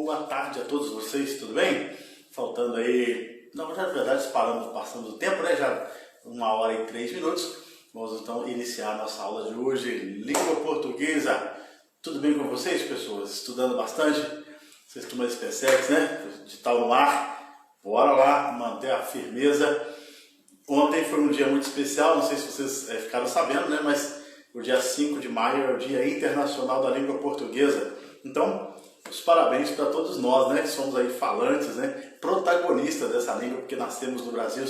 boa tarde a todos vocês, tudo bem? Faltando aí, na verdade passamos o tempo, né? Já 1h03. Vamos então iniciar a nossa aula de hoje, língua portuguesa. Tudo bem com vocês, pessoas? Estudando bastante? Vocês tomam esse PSEX, né? De tal no ar. Bora lá, manter a firmeza. Ontem foi um dia muito especial, não sei se vocês ficaram sabendo, né? Mas o dia 5 de maio é o Dia Internacional da Língua Portuguesa. Então, os parabéns para todos nós, né? Que somos aí falantes, né? Protagonistas dessa língua, porque nascemos no Brasil,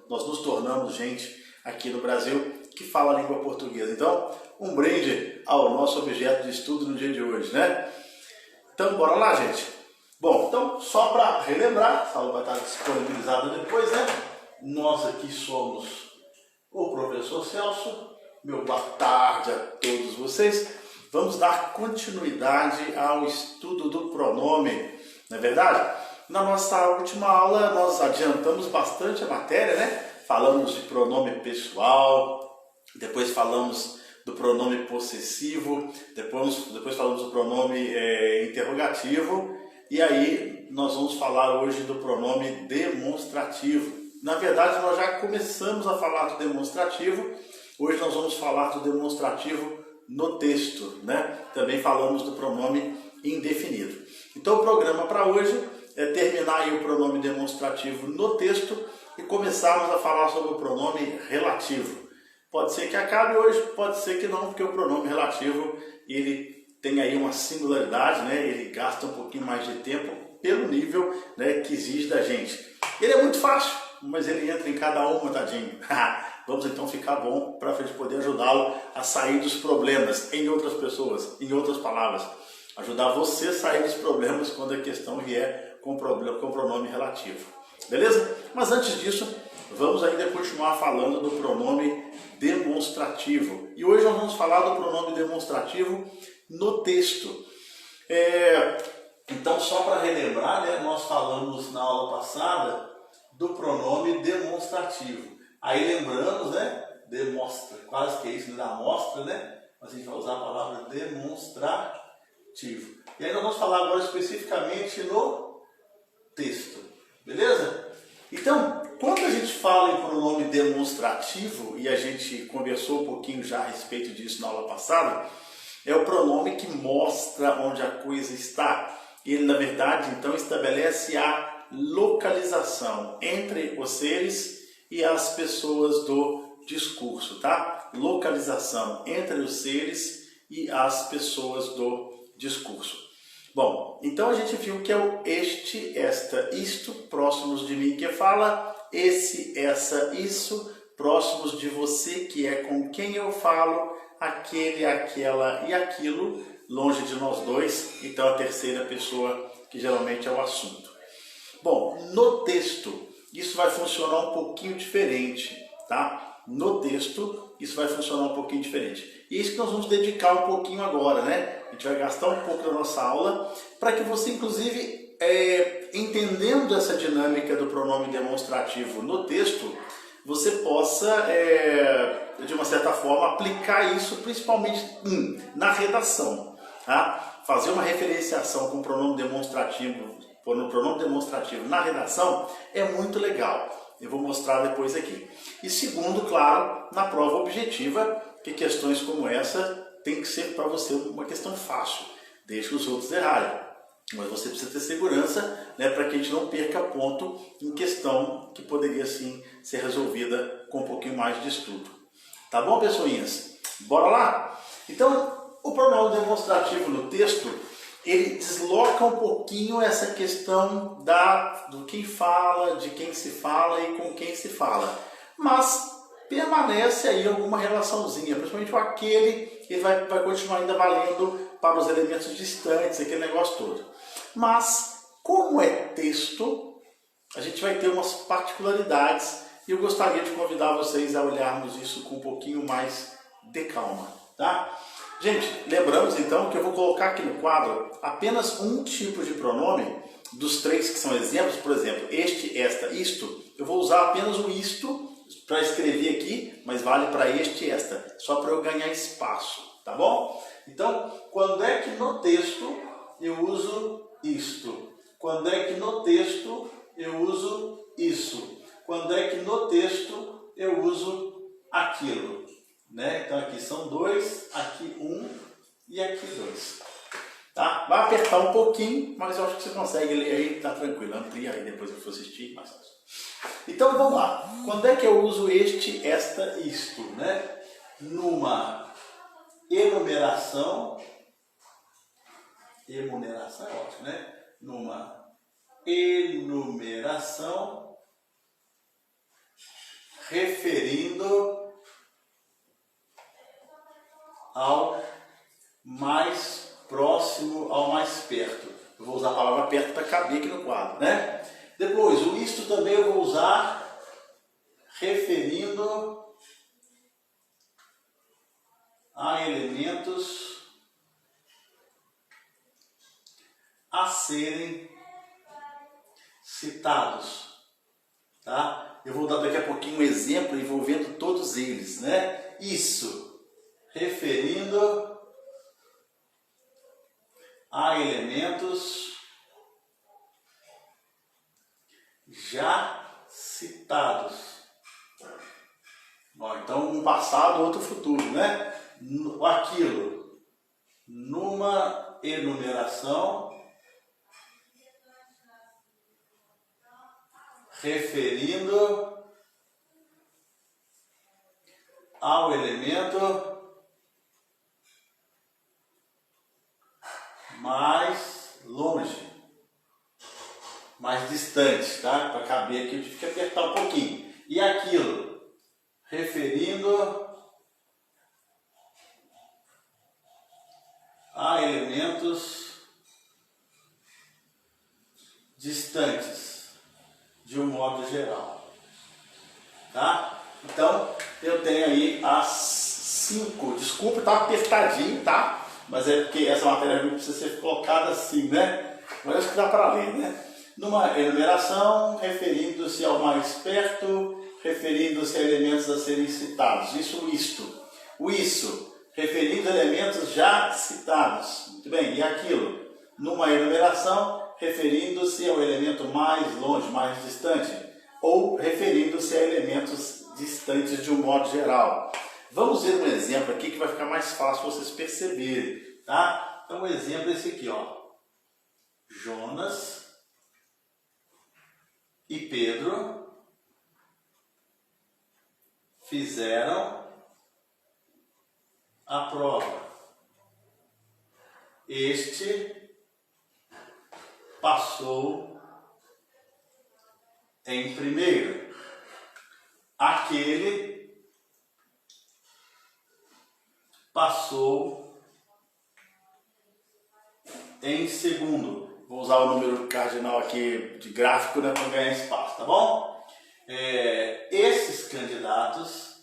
nós nos tornamos gente aqui no Brasil que fala a língua portuguesa. Então, um brinde ao nosso objeto de estudo no dia de hoje, né? Então, bora lá, gente. Bom, então, só para relembrar, essa aula vai estar disponibilizada depois, né? Nós aqui somos o professor Celso. Meu boa tarde a todos vocês. Vamos dar continuidade ao estudo do pronome, não é verdade? Na nossa última aula, nós adiantamos bastante a matéria, né? Falamos de pronome pessoal, depois falamos do pronome possessivo, depois falamos do pronome interrogativo, e aí nós vamos falar hoje do pronome demonstrativo. Na verdade, nós já começamos a falar do demonstrativo, hoje nós vamos falar do demonstrativo no texto, né? Também falamos do pronome indefinido. Então o programa para hoje é terminar aí o pronome demonstrativo no texto e começarmos a falar sobre o pronome relativo. Pode ser que acabe hoje, pode ser que não, porque o pronome relativo ele tem aí uma singularidade, né? Ele gasta um pouquinho mais de tempo pelo nível, né, que exige da gente. Ele é muito fácil, mas ele entra em cada uma, tadinho. Vamos então ficar bom para a gente poder ajudá-lo a sair dos problemas em outras pessoas, em outras palavras. Ajudar você a sair dos problemas quando a questão vier com pronome relativo. Beleza? Mas antes disso, vamos ainda continuar falando do pronome demonstrativo. E hoje nós vamos falar do pronome demonstrativo no texto. Então, só para relembrar, né, nós falamos na aula passada do pronome demonstrativo. Aí lembramos, né, demonstra, quase que é isso, da amostra, né? Mas a gente vai usar a palavra demonstrativo. E aí nós vamos falar agora especificamente no texto, beleza? Então, quando a gente fala em pronome demonstrativo, e a gente conversou um pouquinho já a respeito disso na aula passada, é o pronome que mostra onde a coisa está. Ele, na verdade, então, estabelece a localização entre os seres e as pessoas do discurso, tá? Localização entre os seres e as pessoas do discurso. Bom, então a gente viu que é o este, esta, isto, próximos de mim que fala, esse, essa, isso, próximos de você que é com quem eu falo, aquele, aquela e aquilo, longe de nós dois, então a terceira pessoa que geralmente é o assunto. Bom, no texto isso vai funcionar um pouquinho diferente, tá? No texto isso vai funcionar um pouquinho diferente. E é isso que nós vamos dedicar um pouquinho agora, né? A gente vai gastar um pouco da nossa aula para que você, inclusive, entendendo essa dinâmica do pronome demonstrativo no texto, você possa, de uma certa forma, aplicar isso principalmente na redação, tá? Fazer uma referenciação com o pronome demonstrativo, no pronome demonstrativo na redação é muito legal. Eu vou mostrar depois aqui. E segundo, claro, na prova objetiva, que questões como essa tem que ser para você uma questão fácil. Deixe os outros errarem. Mas você precisa ter segurança, né, para que a gente não perca ponto em questão que poderia sim ser resolvida com um pouquinho mais de estudo. Tá bom, pessoinhas? Bora lá? Então, o pronome demonstrativo no texto, ele desloca um pouquinho essa questão do quem fala, de quem se fala e com quem se fala. Mas permanece aí alguma relaçãozinha, principalmente o aquele, ele vai continuar ainda valendo para os elementos distantes, aquele negócio todo. Mas, como é texto, a gente vai ter umas particularidades e eu gostaria de convidar vocês a olharmos isso com um pouquinho mais de calma, tá? Gente, lembramos então que eu vou colocar aqui no quadro apenas um tipo de pronome, dos três que são exemplos, por exemplo, este, esta, isto, eu vou usar apenas o isto para escrever aqui, mas vale para este e esta, só para eu ganhar espaço, tá bom? Então, quando é que no texto eu uso isto? Quando é que no texto eu uso isso? Quando é que no texto eu uso aquilo? Né? Então aqui são 2, aqui 1 e aqui 2. Tá? Vai apertar um pouquinho, mas eu acho que você consegue ler aí, tá tranquilo. Amplia aí depois que eu for assistir, mais fácil. Então vamos lá. Quando é que eu uso este, esta, isto? Né? Numa enumeração. Enumeração é ótimo, né? Numa enumeração referindo ao mais próximo, ao mais perto. Eu vou usar a palavra perto para caber aqui no quadro, né? Depois, o isto também eu vou usar referindo a elementos a serem citados, tá? Eu vou dar daqui a pouquinho um exemplo envolvendo todos eles, né? Isso, referindo a elementos já citados. Bom, então, um passado, outro futuro, né? Aquilo, numa enumeração referindo ao elemento mais longe, mais distante, tá? Para caber aqui eu tive que apertar um pouquinho. E aquilo, referindo a elementos distantes, de um modo geral, tá? Então, eu tenho aí as 5, desculpa, tá apertadinho, tá? Mas é porque essa matéria precisa ser colocada assim, né? Mas acho que dá para ler, né? Numa enumeração, referindo-se ao mais perto, referindo-se a elementos a serem citados. Isso, isto. O isso, referindo a elementos já citados. Muito bem, e aquilo? Numa enumeração, referindo-se ao elemento mais longe, mais distante, ou referindo-se a elementos distantes de um modo geral. Vamos ver um exemplo aqui que vai ficar mais fácil vocês perceberem, tá? Então, um exemplo é esse aqui, ó. Jonas e Pedro fizeram a prova. Este passou em primeiro. Aquele passou em segundo. Vou usar o número cardinal aqui de gráfico, né, para ganhar espaço, tá bom? Esses candidatos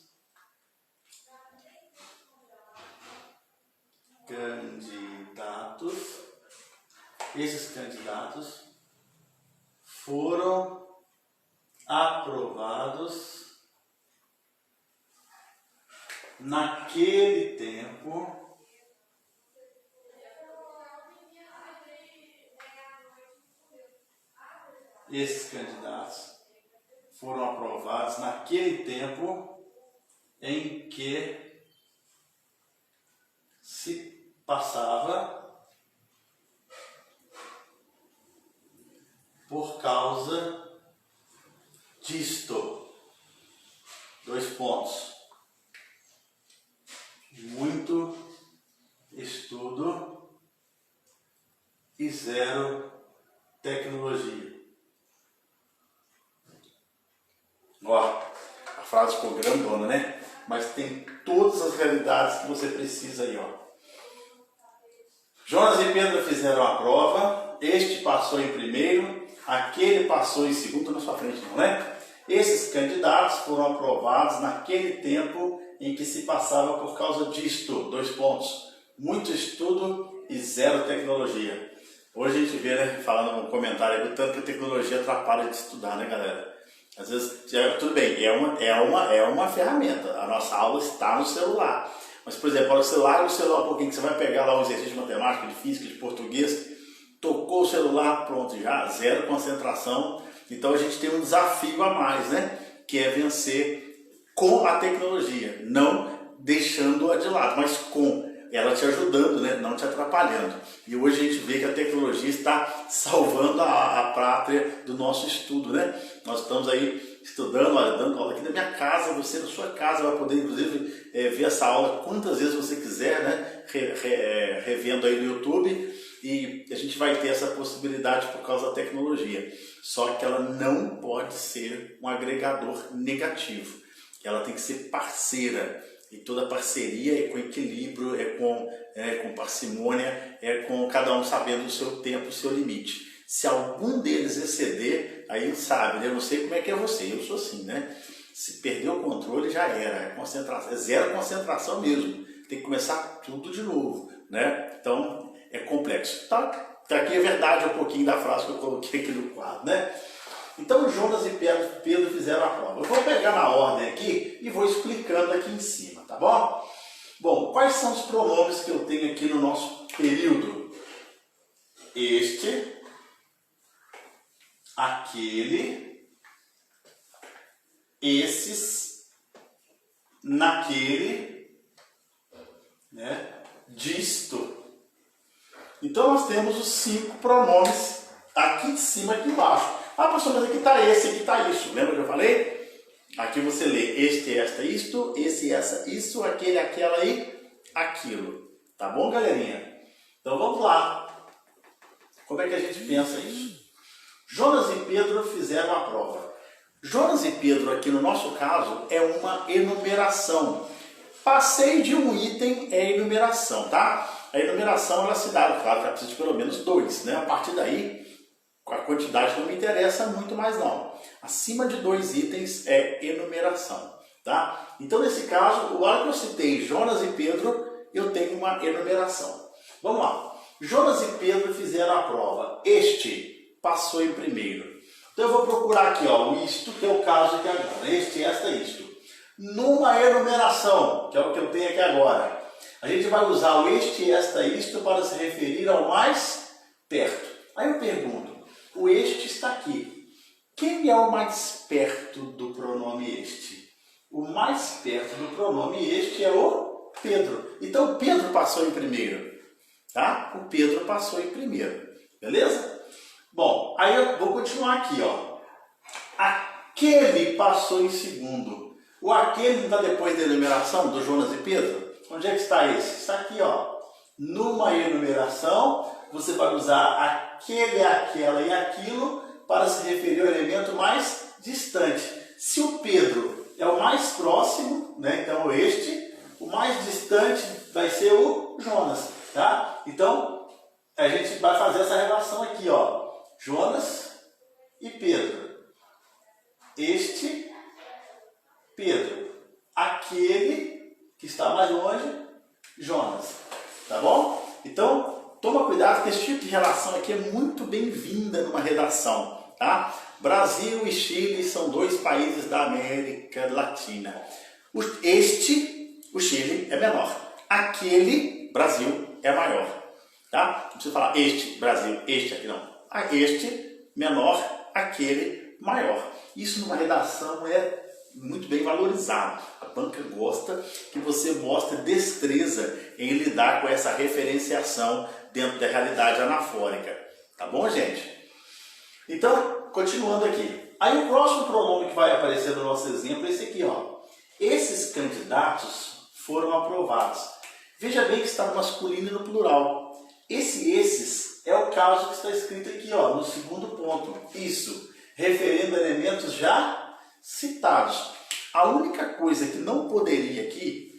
foram aprovados naquele tempo em que se passava por causa disto. 2 pontos. Muito estudo e 0 tecnologia. Ó, a frase ficou grandona, né? Mas tem todas as realidades que você precisa aí, ó. Jonas e Pedro fizeram a prova, este passou em primeiro, aquele passou em segundo, na sua frente não, né? Esses candidatos foram aprovados naquele tempo em que se passava por causa disto. 2 pontos. Muito estudo e 0 tecnologia. Hoje a gente vê, né, falando no comentário aí, o tanto que a tecnologia atrapalha de estudar, né, galera? Às vezes, tudo bem, é uma ferramenta. A nossa aula está no celular. Mas, por exemplo, você larga o celular um pouquinho, que você vai pegar lá um exercício de matemática, de física, de português, tocou o celular, pronto, já zero concentração. Então a gente tem um desafio a mais, né? Que é vencer com a tecnologia, não deixando-a de lado, mas com ela te ajudando, né? Não te atrapalhando. E hoje a gente vê que a tecnologia está salvando a pátria do nosso estudo, né? Nós estamos aí estudando, olha, dando aula aqui na minha casa, você na sua casa vai poder inclusive ver essa aula quantas vezes você quiser, né? Revendo aí no YouTube, e a gente vai ter essa possibilidade por causa da tecnologia. Só que ela não pode ser um agregador negativo, ela tem que ser parceira. E toda parceria é com equilíbrio, é com parcimônia, é com cada um sabendo o seu tempo, o seu limite. Se algum deles exceder, aí sabe, né? Eu não sei como é que é você, eu sou assim, né? Se perder o controle já era, é zero concentração mesmo. Tem que começar tudo de novo, né? Então é complexo. Tá aqui a verdade um pouquinho da frase que eu coloquei aqui no quadro, né? Então Jonas e Pedro fizeram a prova. Eu vou pegar na ordem aqui e vou explicando aqui em cima, tá bom? Bom, quais são os pronomes que eu tenho aqui no nosso período? Este, aquele, esses, naquele, né? Disto. Então nós temos os 5 pronomes aqui em cima e aqui embaixo. Ah, professor, mas aqui está esse, aqui está isso. Lembra que eu falei? Aqui você lê este, esta, isto, esse, essa, isso, aquele, aquela e aquilo. Tá bom, galerinha? Então vamos lá. Como é que a gente pensa isso? Jonas e Pedro fizeram a prova. Jonas e Pedro, aqui no nosso caso, é uma enumeração. Passeio de um item é enumeração, tá? A enumeração, ela se dá, claro que ela precisa de pelo menos 2, né? A partir daí, a quantidade não me interessa muito mais não. Acima de 2 itens é enumeração, tá? Então, nesse caso, o hora que eu citei Jonas e Pedro, eu tenho uma enumeração. Vamos lá. Jonas e Pedro fizeram a prova. Este passou em primeiro. Então, eu vou procurar aqui, ó, o isto, que é o caso aqui agora. Este, esta, isto. Numa enumeração, que é o que eu tenho aqui agora, a gente vai usar o este, esta, isto para se referir ao mais perto. Aí eu pergunto, o este está aqui. Quem é o mais perto do pronome este? O mais perto do pronome este é o Pedro. Então, o Pedro passou em primeiro. Tá? O Pedro passou em primeiro. Beleza? Bom, aí eu vou continuar aqui, ó. Aquele passou em segundo. O aquele está depois da enumeração do Jonas e Pedro? Onde é que está esse? Está aqui, ó. Numa enumeração, você vai usar aquele, aquela e aquilo para se referir ao elemento mais distante. Se o Pedro é o mais próximo, né? Então este, o mais distante vai ser o Jonas, tá? Então, a gente vai fazer essa relação aqui, ó. Jonas e Pedro. Este, Pedro. Aquele que está mais longe, Jonas. Tá bom? Então, toma cuidado que esse tipo de relação aqui é muito bem-vinda numa redação, tá? Brasil e Chile são 2 países da América Latina. O Chile é menor. Aquele, Brasil, é maior. Tá? Não precisa falar este, Brasil, este aqui não. Este, menor, aquele, maior. Isso numa redação é muito bem valorizado. A banca gosta que você mostre destreza em lidar com essa referenciação dentro da realidade anafórica. Tá bom, gente? Então, continuando aqui. Aí o próximo pronome que vai aparecer no nosso exemplo é esse aqui, ó. Esses candidatos foram aprovados. Veja bem que está no masculino e no plural. Esses é o caso que está escrito aqui, ó, no segundo ponto. Isso, referendo a elementos já citados. A única coisa que não poderia aqui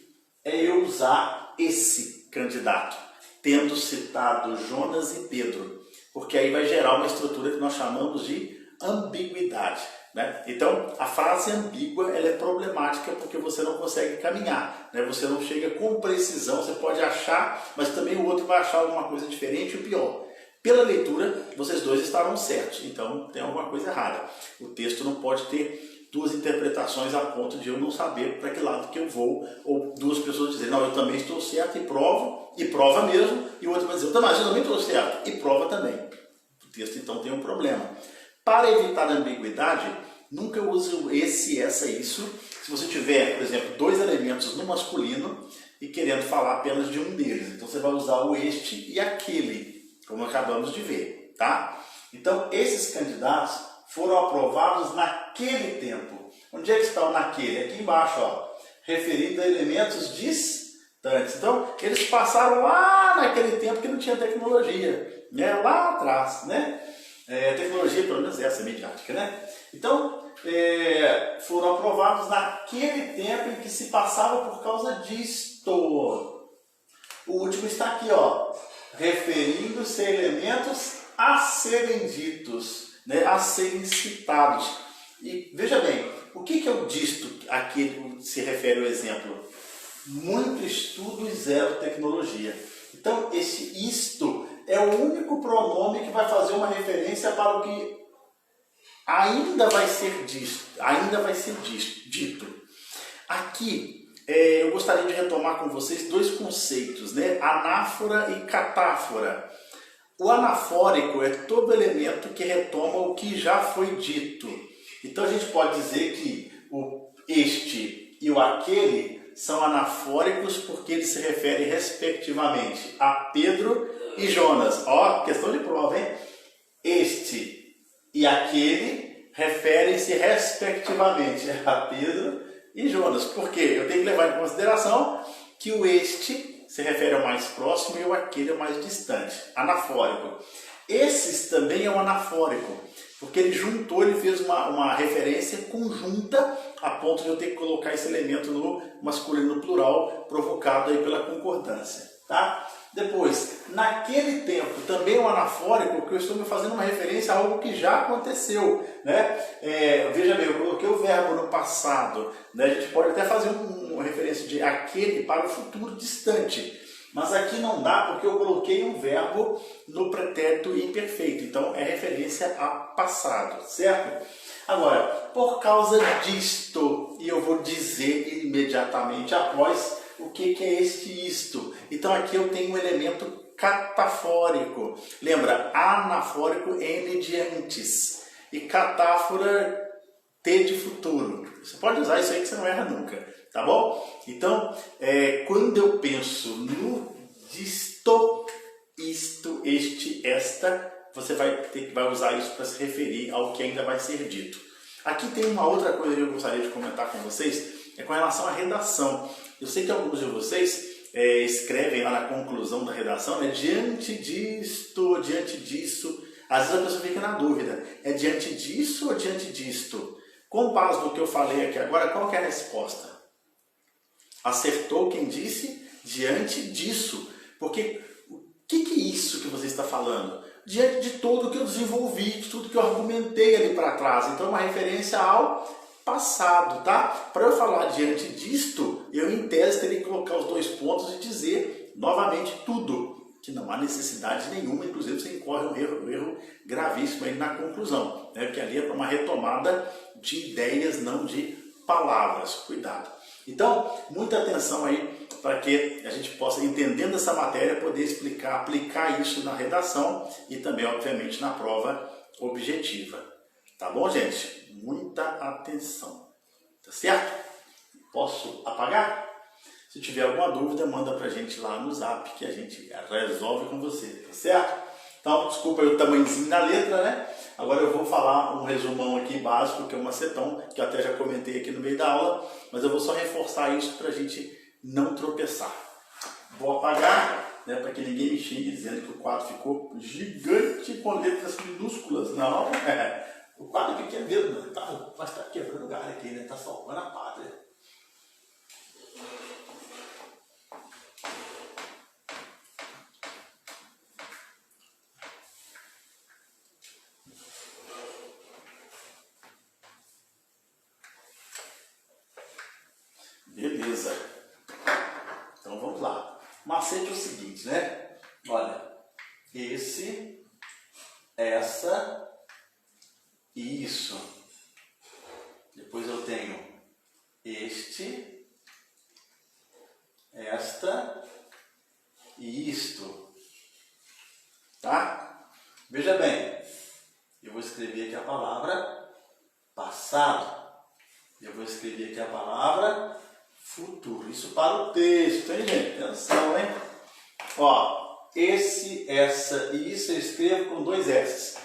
é eu usar esse candidato, tendo citado Jonas e Pedro, porque aí vai gerar uma estrutura que nós chamamos de ambiguidade, né? Então, a frase ambígua ela é problemática porque você não consegue caminhar, né? Você não chega com precisão, você pode achar, mas também o outro vai achar alguma coisa diferente. O pior, pela leitura, vocês dois estarão certos, então tem alguma coisa errada. O texto não pode ter duas interpretações a ponto de eu não saber para que lado que eu vou, ou duas pessoas dizerem, não, eu também estou certo e provo, e prova mesmo, e o outro vai dizer, eu também estou certo, e prova também. O texto então tem um problema. Para evitar a ambiguidade, nunca use esse, essa, isso. Se você tiver, por exemplo, dois elementos no masculino e querendo falar apenas de um deles, então você vai usar o este e aquele, como acabamos de ver, tá? Então, esses candidatos foram aprovados naquele tempo. Onde é que está o naquele? Aqui embaixo, ó, referindo a elementos distantes. Então, eles passaram lá naquele tempo que não tinha tecnologia, né? Lá atrás, né? A tecnologia, pelo menos essa, é midiática, né? Então, foram aprovados naquele tempo em que se passava por causa disto. O último está aqui, ó, referindo-se a elementos a serem ditos, né, a serem citados. E veja bem, o que é o disto a que se refere o exemplo? Muito estudo e zero tecnologia. Então, esse isto é o único pronome que vai fazer uma referência para o que ainda vai ser dito. Aqui, eu gostaria de retomar com vocês dois conceitos, né? Anáfora e catáfora. O anafórico é todo elemento que retoma o que já foi dito. Então a gente pode dizer que o este e o aquele são anafóricos porque eles se referem respectivamente a Pedro e Jonas. Ó, questão de prova, hein? Este e aquele referem-se respectivamente a Pedro e Jonas. Por quê? Eu tenho que levar em consideração que o este se refere ao mais próximo e o aquele ao mais distante. Anafórico. Esses também é um anafórico, porque ele juntou, ele fez uma referência conjunta a ponto de eu ter que colocar esse elemento no masculino plural, provocado aí pela concordância. Tá? Depois, naquele tempo, também é um anafórico, porque eu estou fazendo uma referência a algo que já aconteceu. Né? Veja bem, eu coloquei o verbo no passado. Né? A gente pode até fazer uma referência de aquele para o futuro distante. Mas aqui não dá porque eu coloquei um verbo no pretérito imperfeito. Então, é referência a passado, certo? Agora, por causa disto, e eu vou dizer imediatamente após o que é este isto. Então, aqui eu tenho um elemento catafórico. Lembra, anafórico, N de antes. E catáfora, T de futuro. Você pode usar isso aí que você não erra nunca. Tá bom? Então, quando eu penso no disto, isto, este, esta, você vai usar isso para se referir ao que ainda vai ser dito. Aqui tem uma outra coisa que eu gostaria de comentar com vocês, é com relação à redação. Eu sei que alguns de vocês escrevem lá na conclusão da redação, diante disto, diante disso. Às vezes a pessoa fica na dúvida, é diante disso ou diante disto? Com base no que eu falei aqui agora, qual que é a resposta? Acertou quem disse diante disso. Porque o que é isso que você está falando? Diante de tudo que eu desenvolvi, de tudo que eu argumentei ali para trás. Então é uma referência ao passado, tá? Para eu falar diante disto, eu em tese teria que colocar os dois pontos e dizer novamente tudo. Que não há necessidade nenhuma, inclusive você incorre um erro gravíssimo aí na conclusão. Né? Porque ali é para uma retomada de ideias, não de palavras. Cuidado. Então, muita atenção aí para que a gente possa, entendendo essa matéria, poder explicar, aplicar isso na redação e também, obviamente, na prova objetiva. Tá bom, gente? Muita atenção. Tá certo? Posso apagar? Se tiver alguma dúvida, manda pra gente lá no Zap que a gente resolve com você, tá certo? Então, desculpa aí o tamanhozinho da letra, né? Agora eu vou falar um resumão aqui básico, que é um macetão, que eu até já comentei aqui no meio da aula, mas eu vou só reforçar isso para a gente não tropeçar. Vou apagar, né, para que ninguém me xingue dizendo que o quadro ficou gigante com letras minúsculas. Não, o quadro é pequeno mesmo, mas está quebrando o galho aqui, né? Está salvando a pátria. Beleza. Então vamos lá. O macete é o seguinte, né? Olha, essa e isso. Depois eu tenho este, esta e isto. Tá? Veja bem, eu vou escrever aqui a palavra passado. Eu vou escrever aqui a palavra futuro. Isso para o texto, hein, gente? Atenção, hein? Ó, esse, essa e isso eu escrevo com 2 S.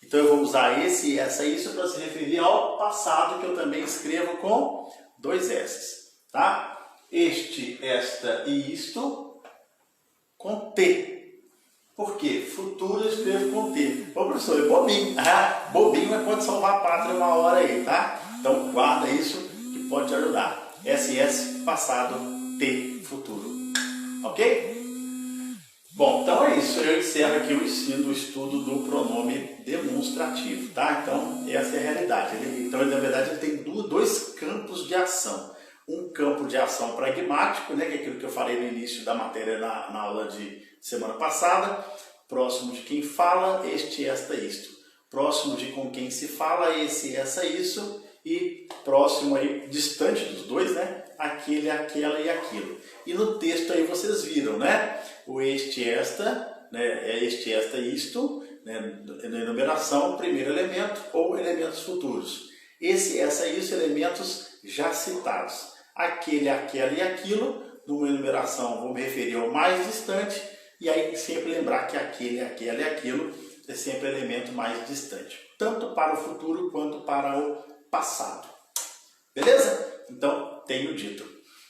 Então eu vou usar esse, essa e isso para se referir ao passado, que eu também escrevo com 2 S. Tá? Este, esta e isto com T. Por quê? Futuro eu escrevo com T. Ô professor, é bobinho. Ah, bobinho é quando salvar a pátria uma hora aí, tá? Então guarda isso que pode te ajudar. SS, passado, T, futuro. Ok? Bom, então é isso. Eu encerro aqui o ensino, o estudo do pronome demonstrativo, tá? Então essa é a realidade. Então na verdade ele tem 2 campos de ação. Um campo de ação pragmático, né, que é aquilo que eu falei no início da matéria na aula de semana passada. Próximo de quem fala, este, esta, isto. Próximo de com quem se fala, esse, essa, isso. E próximo aí, distante dos 2, né, aquele, aquela e aquilo. E no texto aí vocês viram, né, o este, esta, né, é este, esta, isto, né, na enumeração, primeiro elemento ou elementos futuros. Esse, essa, isso, elementos já citados. Aquele, aquela e aquilo, numa enumeração vou me referir ao mais distante, e aí sempre lembrar que aquele, aquela e aquilo é sempre elemento mais distante, tanto para o futuro quanto para o passado. Beleza? Então, tenho dito.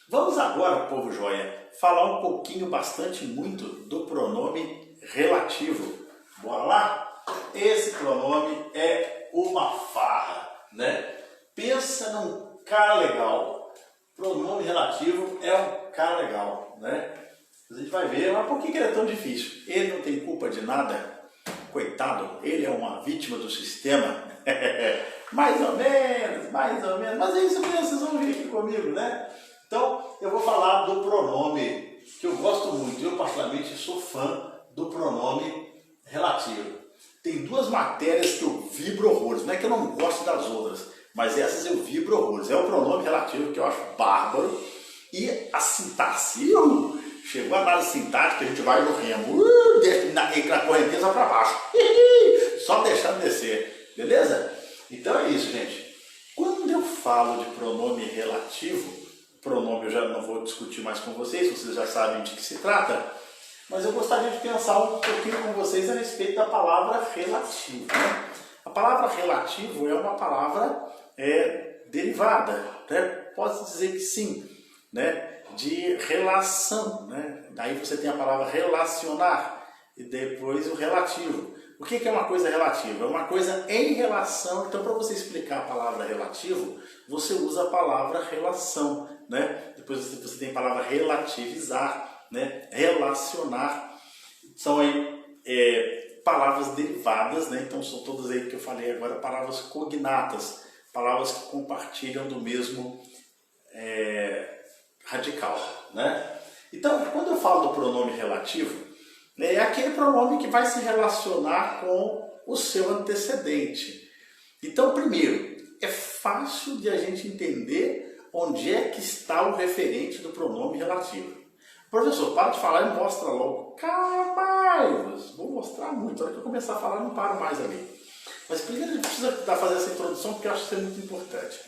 Vamos agora, povo joia, falar um pouquinho, bastante, muito do pronome relativo. Bora lá? Esse pronome é uma farra, né? Pensa num cara legal. Pronome relativo é um cara legal, né? A gente vai ver, mas por que ele é tão difícil? Ele não tem culpa de nada, coitado, ele é uma vítima do sistema. mais ou menos, mas é isso mesmo, vocês vão vir aqui comigo, né? Então, eu vou falar do pronome, que eu gosto muito, eu particularmente sou fã do pronome relativo. Tem 2 matérias que eu vibro horrores, não é que eu não gosto das outras, mas essas eu vibro horrores. É o pronome relativo que eu acho bárbaro. E a sintaxe. Chegou a análise sintática, a gente vai no remo. Na correnteza para baixo. Só deixando descer. Beleza? Então é isso, gente. Quando eu falo de pronome relativo, pronome eu já não vou discutir mais com vocês já sabem de que se trata. Mas eu gostaria de pensar um pouquinho com vocês a respeito da palavra relativo, né? A palavra relativo é uma palavra derivada, né? Posso dizer que sim, né? De relação, né? Daí você tem a palavra relacionar e depois o relativo. O que é uma coisa relativa? É uma coisa em relação. Então, para você explicar a palavra relativo, você usa a palavra relação, né? Depois você tem a palavra relativizar, né? Relacionar. São aí palavras derivadas, né? Então são todas aí que eu falei agora, palavras cognatas, palavras que compartilham do mesmo radical, né? Então, quando eu falo do pronome relativo, é aquele pronome que vai se relacionar com o seu antecedente. Então, primeiro, é fácil de a gente entender onde é que está o referente do pronome relativo. Professor, para de falar e mostra logo. Calma, vou mostrar muito. Na hora que eu começar a falar, não paro mais ali. Mas primeiro a gente precisa fazer essa introdução, porque eu acho que isso é muito importante.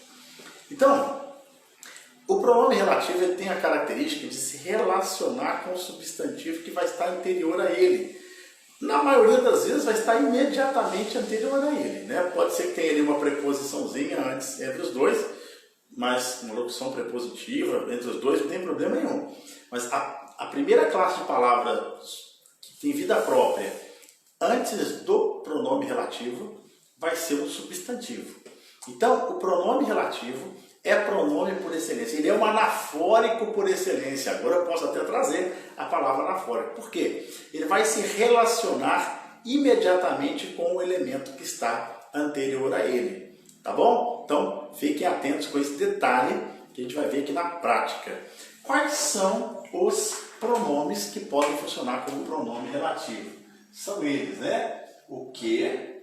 Então, o pronome relativo ele tem a característica de se relacionar com o substantivo que vai estar anterior a ele. Na maioria das vezes vai estar imediatamente anterior a ele, né? Pode ser que tenha ali uma preposiçãozinha antes entre os dois, mas uma locução prepositiva entre os dois não tem problema nenhum. Mas a primeira classe de palavras que tem vida própria antes do pronome relativo vai ser um substantivo. Então, o pronome relativo é pronome por excelência. Ele é um anafórico por excelência. Agora eu posso até trazer a palavra anafórico. Por quê? Ele vai se relacionar imediatamente com o elemento que está anterior a ele. Tá bom? Então, fiquem atentos com esse detalhe que a gente vai ver aqui na prática. Quais são os pronomes que podem funcionar como pronome relativo? São eles, né? O que,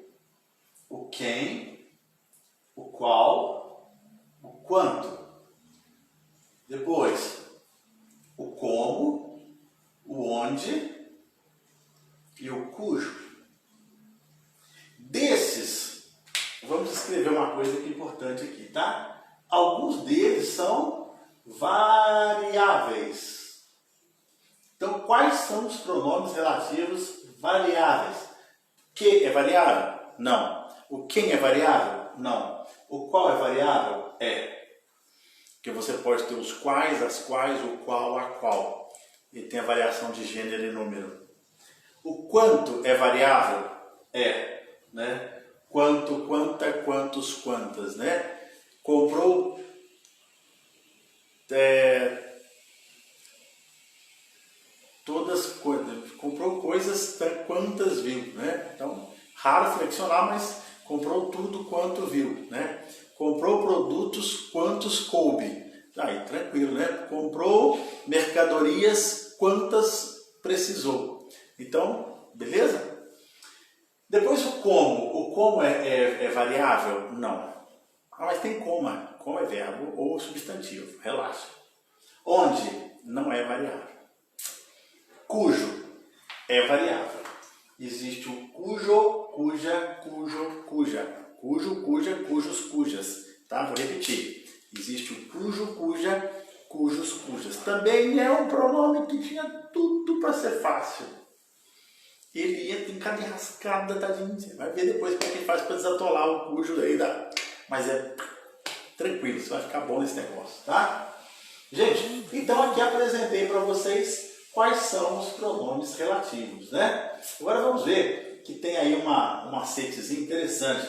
o quem, o qual quanto. Depois, o como, o onde e o cujo. Desses, vamos escrever uma coisa que é importante aqui, tá? Alguns deles são variáveis. Então, quais são os pronomes relativos variáveis? Que é variável? Não. O quem é variável? Não. O qual é variável? É. Porque você pode ter os quais, as quais, o qual, a qual. E tem a variação de gênero e número. O quanto é variável? É. Né? Quanto, quanta, quantos, quantas, né? Comprou todas coisas, comprou coisas quantas viu, né? Então, raro flexionar, mas comprou tudo quanto viu, né? Comprou produtos quantos coube. Aí, tranquilo, né? Comprou mercadorias quantas precisou. Então, beleza? Depois o como. O como é variável? Não. Ah, mas tem coma. Como é verbo ou substantivo. Relaxa. Onde? Não é variável. Cujo é variável. Existe o cujo, cuja, cujo, cuja. Cujo, cuja, cujos, cujas. Tá? Vou repetir. Existe o cujo, cuja, cujos, cujas. Também é um pronome que tinha tudo para ser fácil. Ele entra em cada enrascada, tadinho. Você vai ver depois como é que ele faz para desatolar o cujo aí. Mas é tranquilo, você vai ficar bom nesse negócio, tá? Gente, então aqui apresentei para vocês quais são os pronomes relativos, né? Agora vamos ver que tem aí um macetezinho interessante.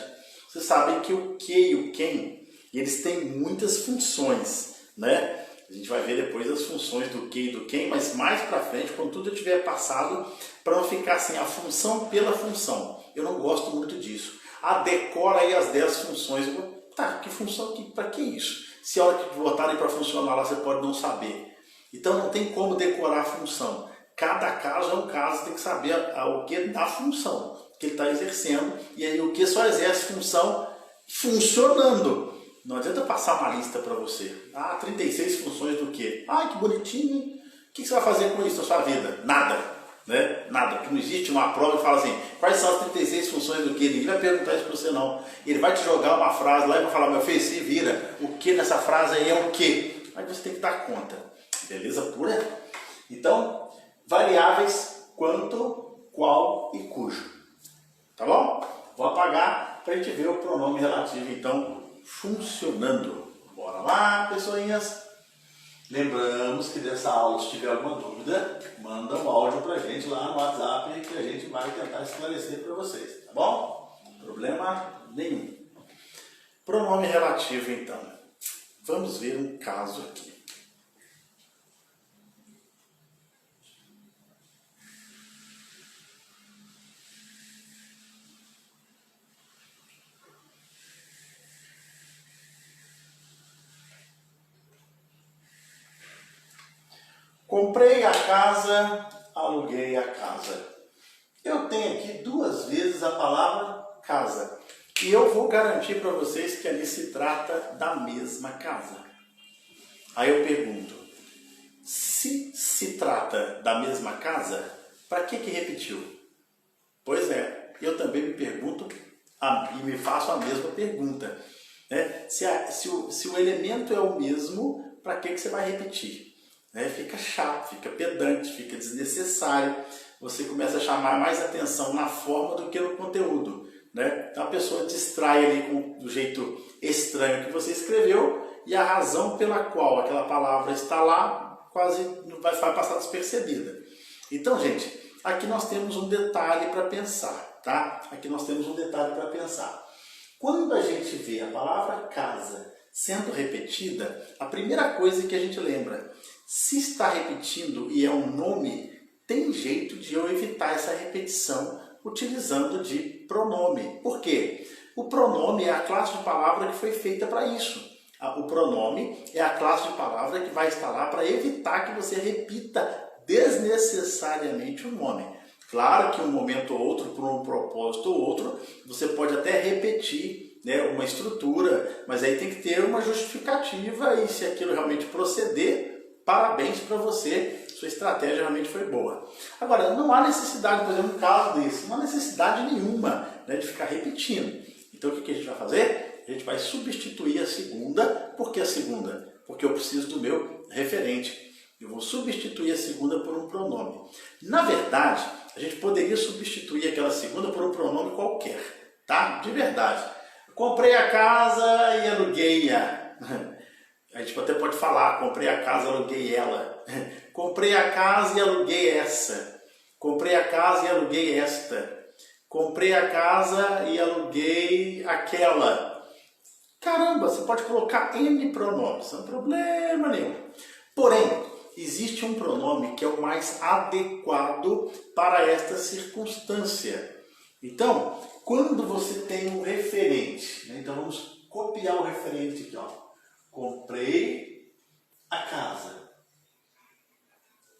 Vocês sabem que o que e o quem, eles têm muitas funções, né? A gente vai ver depois as funções do que e do quem, mas mais para frente, quando tudo eu tiver passado, para não ficar assim, a função pela função. Eu não gosto muito disso. Decora aí as 10 funções. Tá, que função, para que isso? Se a hora que botarem para funcionar lá, você pode não saber. Então não tem como decorar a função. Cada caso é um caso, tem que saber o que da função que ele está exercendo. E aí o que só exerce função funcionando. Não adianta passar uma lista para você. 36 funções do quê? Que bonitinho, hein? O que você vai fazer com isso na sua vida? Nada. Né? Nada. Porque não existe uma prova que fala assim, quais são as 36 funções do quê? Ninguém vai perguntar isso para você não. Ele vai te jogar uma frase lá e vai falar, meu filho, se vira. O que nessa frase aí é o quê? Aí você tem que dar conta. Beleza pura? Então, variáveis quanto, qual e cujo. Tá bom? Vou apagar para a gente ver o pronome relativo, então, funcionando. Bora lá, pessoinhas. Lembramos que dessa aula, se tiver alguma dúvida, manda um áudio para a gente lá no WhatsApp que a gente vai tentar esclarecer para vocês. Tá bom? Problema nenhum. Pronome relativo, então. Vamos ver um caso aqui. Comprei a casa, aluguei a casa. Eu tenho aqui 2 vezes a palavra casa. E eu vou garantir para vocês que ali se trata da mesma casa. Aí eu pergunto, se trata da mesma casa, para que repetiu? Pois é, eu também me pergunto e me faço a mesma pergunta. Né? Se o elemento é o mesmo, para que você vai repetir? Né? Fica chato, fica pedante, fica desnecessário. Você começa a chamar mais atenção na forma do que no conteúdo. Né? Então a pessoa distrai ali do jeito estranho que você escreveu e a razão pela qual aquela palavra está lá quase vai passar despercebida. Então, gente, aqui nós temos um detalhe para pensar, tá? Aqui nós temos um detalhe para pensar. Quando a gente vê a palavra casa sendo repetida, a primeira coisa que a gente lembra, se está repetindo e é um nome, tem jeito de eu evitar essa repetição utilizando de pronome. Por quê? O pronome é a classe de palavra que foi feita para isso. O pronome é a classe de palavra que vai estar lá para evitar que você repita desnecessariamente o nome. Claro que um momento ou outro, por um propósito ou outro, você pode até repetir né, uma estrutura, mas aí tem que ter uma justificativa e se aquilo realmente proceder, parabéns para você, sua estratégia realmente foi boa. Agora, não há necessidade, por exemplo, no caso desse, não há necessidade nenhuma, né, de ficar repetindo. Então o que a gente vai fazer? A gente vai substituir a segunda. Por que a segunda? Porque eu preciso do meu referente. Eu vou substituir a segunda por um pronome. Na verdade, a gente poderia substituir aquela segunda por um pronome qualquer, tá? De verdade. Comprei a casa e aluguei-a. A gente até pode falar, comprei a casa e aluguei ela. Comprei a casa e aluguei essa. Comprei a casa e aluguei esta. Comprei a casa e aluguei aquela. Caramba, você pode colocar N pronomes, não tem problema nenhum. Porém, existe um pronome que é o mais adequado para esta circunstância. Então, quando você tem um referente, né? Então vamos copiar o referente aqui, ó. Comprei a casa,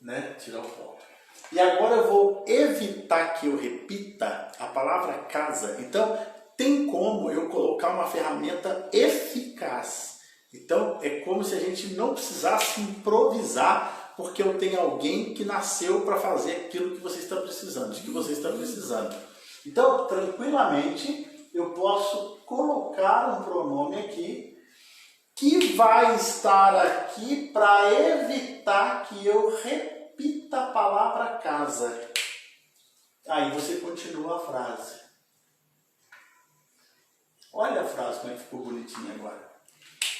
né? Tirar o ponto. E agora eu vou evitar que eu repita a palavra casa. Então, tem como eu colocar uma ferramenta eficaz. Então, é como se a gente não precisasse improvisar, porque eu tenho alguém que nasceu para fazer aquilo que você está precisando, de que você está precisando. Então, tranquilamente, eu posso colocar um pronome aqui, que vai estar aqui para evitar que eu repita a palavra casa. Aí você continua a frase. Olha a frase como é que ficou bonitinha agora.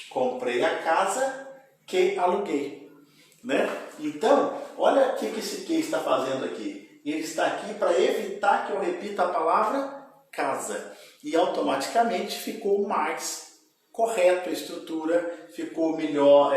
Comprei a casa que aluguei, né? Então, olha o que esse que está fazendo aqui. Ele está aqui para evitar que eu repita a palavra casa. E automaticamente ficou mais correto a estrutura, ficou melhor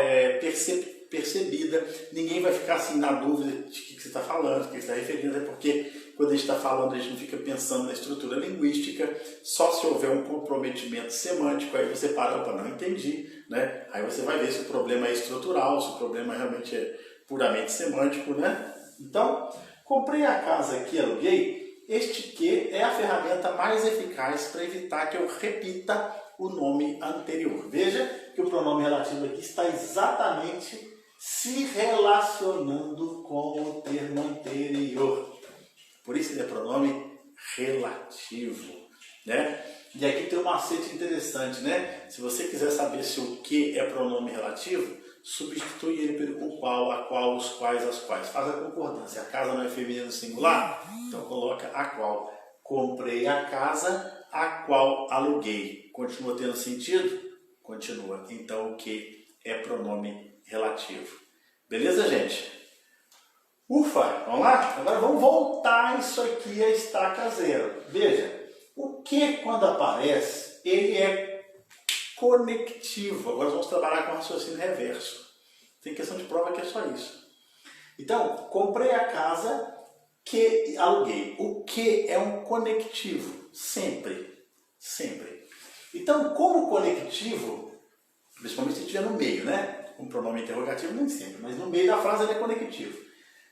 percebida. Ninguém vai ficar assim na dúvida de que você está falando, de que você está referindo, é porque quando a gente está falando, a gente não fica pensando na estrutura linguística, só se houver um comprometimento semântico, aí você para, opa, não entendi, né? Aí você vai ver se o problema é estrutural, se o problema realmente é puramente semântico, né? Então, comprei a casa que aluguei, este que é a ferramenta mais eficaz para evitar que eu repita o nome anterior. Veja que o pronome relativo aqui está exatamente se relacionando com o termo anterior. Por isso ele é pronome relativo, né? E aqui tem um macete interessante, né? Se você quiser saber se o que é pronome relativo, substitui ele pelo qual, a qual, os quais, as quais. Faz a concordância. A casa não é feminino singular? Então coloca a qual. Comprei a casa, a qual aluguei. Continua tendo sentido? Continua. Então o que é pronome relativo. Beleza, gente? Ufa, vamos lá? Agora vamos voltar isso aqui a estaca zero. Veja, o que quando aparece, ele é conectivo. Agora vamos trabalhar com raciocínio reverso. Tem questão de prova que é só isso. Então, comprei a casa que aluguei. O que é um conectivo? Sempre. Sempre. Então, como conectivo, principalmente se estiver no meio, né? Um pronome interrogativo nem sempre, mas no meio da frase ele é conectivo.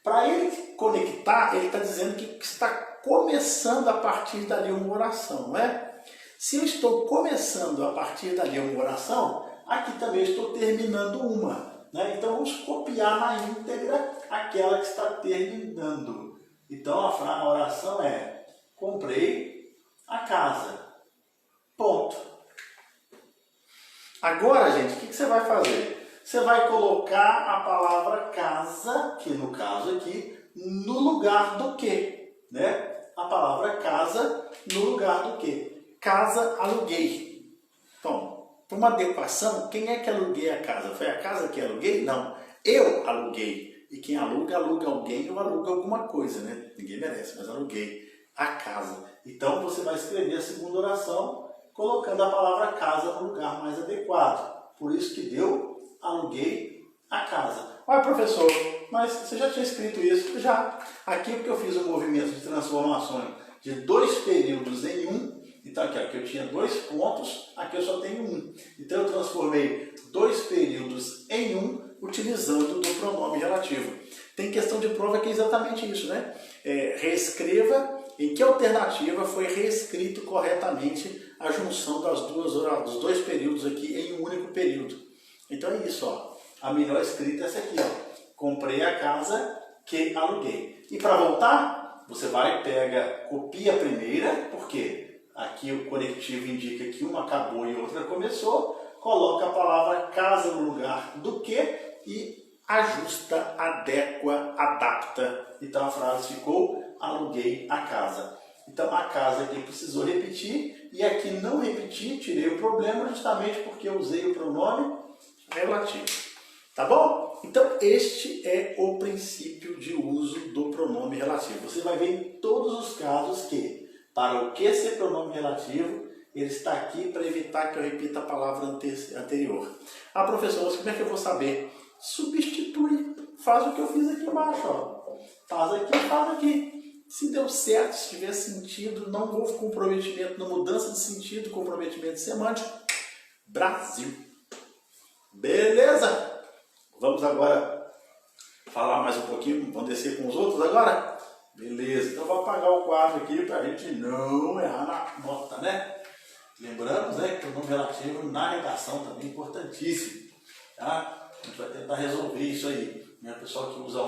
Para ele conectar, ele está dizendo que está começando a partir dali uma oração, não é? Se eu estou começando a partir dali uma oração, aqui também estou terminando uma, né? Então vamos copiar na íntegra aquela que está terminando. Então a oração é: comprei a casa. Ponto. Agora, gente, o que você vai fazer? Você vai colocar a palavra casa, que no caso aqui, no lugar do que, né? A palavra casa no lugar do que? Casa, aluguei. Então, por uma adequação, quem é que aluguei a casa? Foi a casa que aluguei? Não. Eu aluguei. E quem aluga, aluga alguém ou aluga alguma coisa, né? Ninguém merece, mas aluguei a casa. Então, você vai escrever a segunda oração colocando a palavra casa no lugar mais adequado. Por isso que deu aluguei a casa. Olha, professor, mas você já tinha escrito isso? Já. Aqui porque eu fiz um movimento de transformação de 2 períodos em 1. Então aqui eu tinha 2 pontos, aqui eu só tenho 1. Então eu transformei 2 períodos em 1 utilizando do pronome relativo. Tem questão de prova que é exatamente isso, né? Reescreva em que alternativa foi reescrito corretamente a junção dos dois períodos aqui em um único período. Então é isso, ó. A melhor escrita é essa aqui, ó. Comprei a casa que aluguei. E para voltar, você vai, copia a primeira, porque aqui o conectivo indica que uma acabou e outra começou, coloca a palavra casa no lugar do que e ajusta, adequa, adapta. Então a frase ficou: aluguei a casa. Então a casa aqui precisou repetir e aqui não repeti, tirei o problema justamente porque eu usei o pronome relativo. Tá bom? Então este é o princípio de uso do pronome relativo. Você vai ver em todos os casos que, para o que ser pronome relativo, ele está aqui para evitar que eu repita a palavra anterior. Ah, professor, mas como é que eu vou saber? Substitui. Faz o que eu fiz aqui embaixo. Ó. Faz aqui, faz aqui. Se deu certo, se tiver sentido, não houve comprometimento na mudança de sentido, comprometimento semântico, Brasil. Beleza? Vamos agora falar mais um pouquinho, vamos descer com os outros agora? Beleza, então vou apagar o quadro aqui para a gente não errar na nota, né? Lembramos, né, que o pronome relativo na redação também é importantíssimo, tá? A gente vai tentar resolver isso aí, né? O pessoal que usa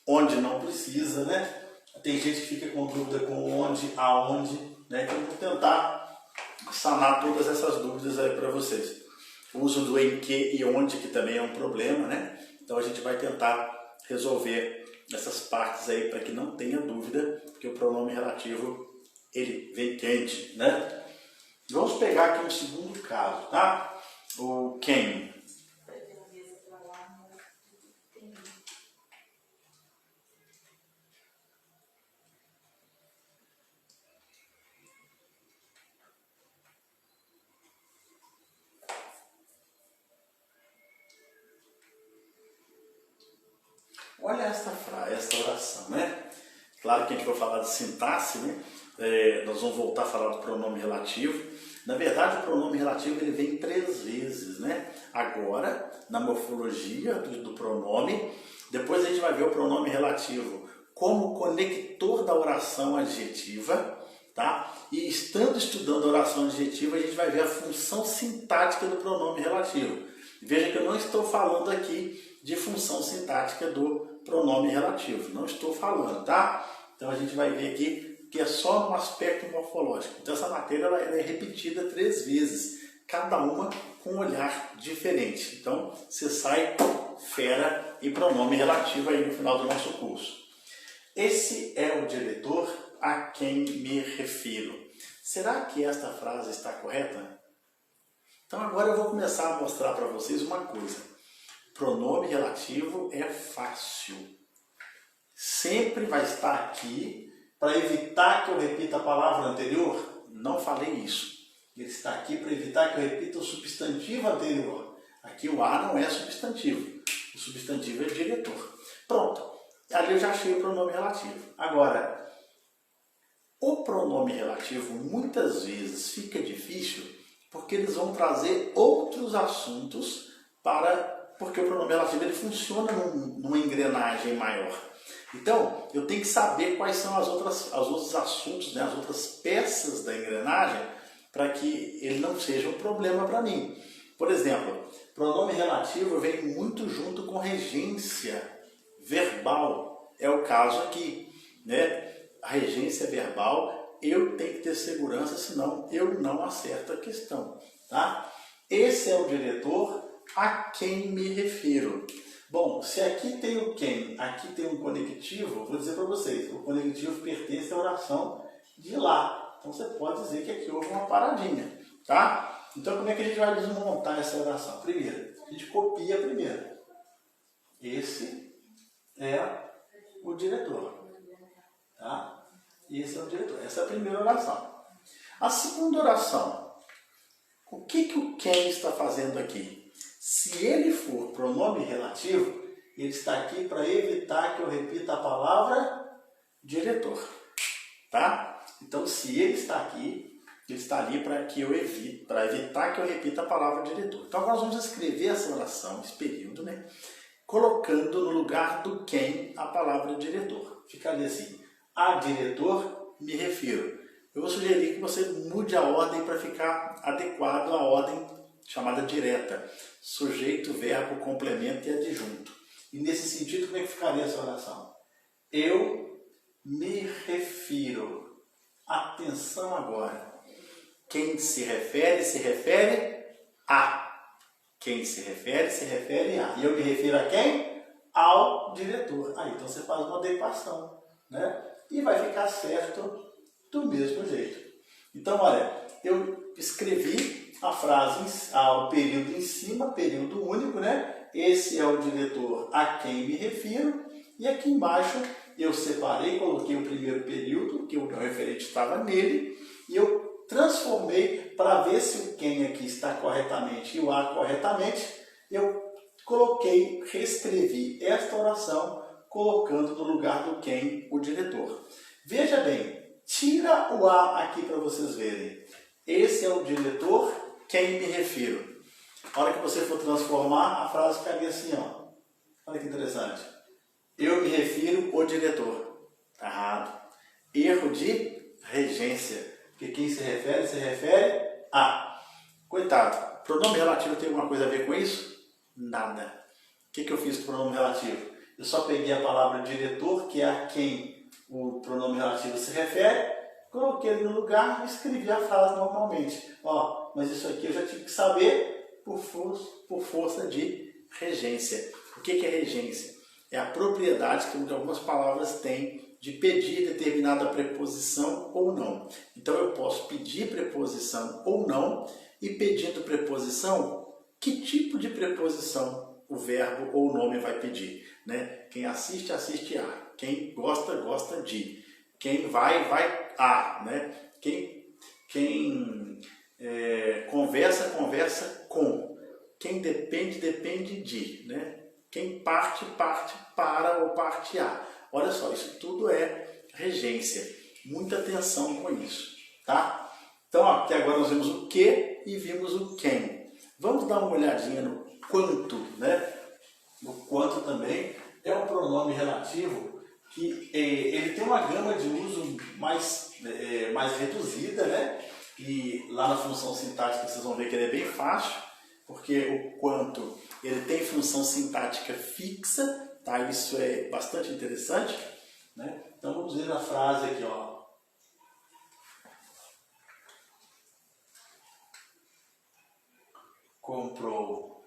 onde não precisa, né? Tem gente que fica com dúvida com onde, aonde, né? Então eu vou tentar sanar todas essas dúvidas aí para vocês. O uso do em que e onde, que também é um problema, né? Então a gente vai tentar resolver essas partes aí para que não tenha dúvida, porque o pronome relativo, ele vem quente, né? Vamos pegar aqui um segundo caso, tá? O quem. Olha esta oração, né? Claro que a gente vai falar de sintaxe, né? Nós vamos voltar a falar do pronome relativo. Na verdade, o pronome relativo ele vem 3 vezes, né? Agora, na morfologia do pronome, depois a gente vai ver o pronome relativo como conector da oração adjetiva, tá? E estando estudando a oração adjetiva, a gente vai ver a função sintática do pronome relativo. Veja que eu não estou falando aqui de função sintática do pronome relativo. Não estou falando, tá? Então a gente vai ver aqui que é só um aspecto morfológico. Então essa matéria ela é repetida 3 vezes, cada uma com um olhar diferente. Então você sai fera em pronome relativo aí no final do nosso curso. Esse é o diretor a quem me refiro. Será que esta frase está correta? Então agora eu vou começar a mostrar para vocês uma coisa. Pronome relativo é fácil. Sempre vai estar aqui para evitar que eu repita a palavra anterior. Não falei isso. Ele está aqui para evitar que eu repita o substantivo anterior. Aqui o a não é substantivo. O substantivo é diretor. Pronto. Ali eu já achei o pronome relativo. Agora, o pronome relativo muitas vezes fica difícil porque eles vão trazer outros assuntos porque o pronome relativo ele funciona numa engrenagem maior. Então, eu tenho que saber quais são os outros assuntos, né, as outras peças da engrenagem, para que ele não seja um problema para mim. Por exemplo, pronome relativo vem muito junto com regência verbal. É o caso aqui, né? A regência verbal, eu tenho que ter segurança, senão eu não acerto a questão, tá? Esse é o diretor a quem me refiro. Bom, se aqui tem o quem, aqui tem um conectivo, vou dizer para vocês, o conectivo pertence à oração de lá. Então você pode dizer que aqui houve uma paradinha, tá? Então como é que a gente vai desmontar essa oração? Primeiro, a gente copia a primeira. Esse é o diretor, tá? Esse é o diretor. Essa é a primeira oração. A segunda oração, o que o quem está fazendo aqui? Se ele for pronome relativo, ele está aqui para evitar que eu repita a palavra diretor, tá? Então, se ele está aqui, ele está ali para evitar que eu repita a palavra diretor. Então, nós vamos escrever essa oração, esse período, né? Colocando no lugar do quem a palavra diretor. Fica ali assim: a diretor me refiro. Eu vou sugerir que você mude a ordem para ficar adequado à ordem chamada direta. Sujeito, verbo, complemento e adjunto. E nesse sentido, como é que ficaria essa oração? Eu me refiro. Atenção agora. Quem se refere a. Quem se refere a. E eu me refiro a quem? Ao diretor. Aí então você faz uma adequação, né? E vai ficar certo do mesmo jeito. Então, olha, eu escrevi a frase, o período em cima, período único, né? Esse é o diretor a quem me refiro. E aqui embaixo eu separei, coloquei o primeiro período, que o meu referente estava nele, e eu transformei para ver se o quem aqui está corretamente e o a corretamente. Eu coloquei, reescrevi esta oração, colocando no lugar do quem o diretor. Veja bem, tira o a aqui para vocês verem. Esse é o diretor, quem me refiro. A hora que você for transformar, a frase ficaria assim, ó. Olha que interessante. Eu me refiro ao diretor. Está errado. Erro de regência. Porque quem se refere a. Coitado. Pronome relativo tem alguma coisa a ver com isso? Nada. O que eu fiz com o pronome relativo? Eu só peguei a palavra diretor, que é a quem o pronome relativo se refere, coloquei ele no lugar e escrevi a frase normalmente. Ó, mas isso aqui eu já tive que saber por força de regência. O que é regência? É a propriedade que algumas palavras têm de pedir determinada preposição ou não. Então eu posso pedir preposição ou não, e pedindo preposição, que tipo de preposição o verbo ou o nome vai pedir, né? Quem assiste, assiste a. Quem gosta, gosta de. Quem vai, vai a, né? Quem conversa, conversa com. Quem depende, depende de, né? Quem parte, parte para ou parte a. Olha só, isso tudo é regência. Muita atenção com isso, tá? Então, ó, até agora nós vimos o que e vimos o quem. Vamos dar uma olhadinha no quanto, né? O quanto também é um pronome relativo que ele tem uma gama de uso mais reduzida, né? E lá na função sintática vocês vão ver que ele é bem fácil, porque o quanto ele tem função sintática fixa, tá? Isso é bastante interessante, né? Então vamos ver a frase aqui, ó. Comprou